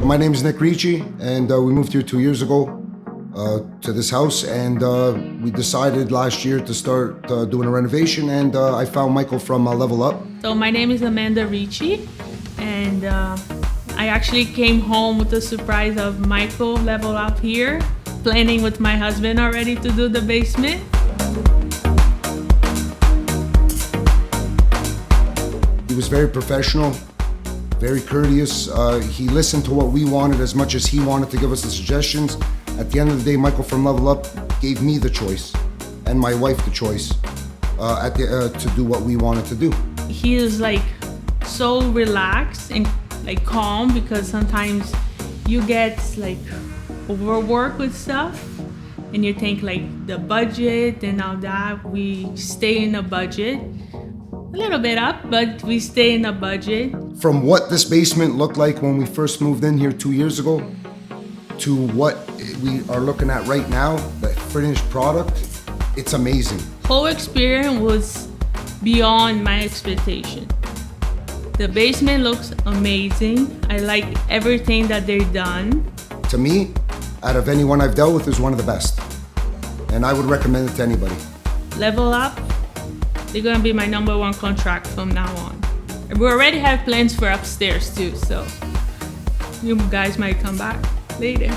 My name is Nick Ricci, and we moved here 2 years ago to this house, and we decided last year to start doing a renovation, and I found Michael from Level Up. So my name is Amanda Ricci, and I actually came home with the surprise of Michael Level Up here, planning with my husband already to do the basement. He was very professional, very courteous. He listened to what we wanted as much as he wanted to give us the suggestions. At the end of the day, Michael from Level Up gave me the choice and my wife the choice to do what we wanted to do. He is like so relaxed and like calm, because sometimes you get like overworked with stuff and you think like the budget and all that. We stay in the budget. A little bit up, but we stay in the budget. From what this basement looked like when we first moved in here 2 years ago to what we are looking at right now, the finished product, it's amazing. Whole experience was beyond my expectation. The basement looks amazing. I like everything that they've done. To me, out of anyone I've dealt with, is one of the best. And I would recommend it to anybody. Level Up, they're gonna be my #1 contract from now on. We already have plans for upstairs too, so you guys might come back later.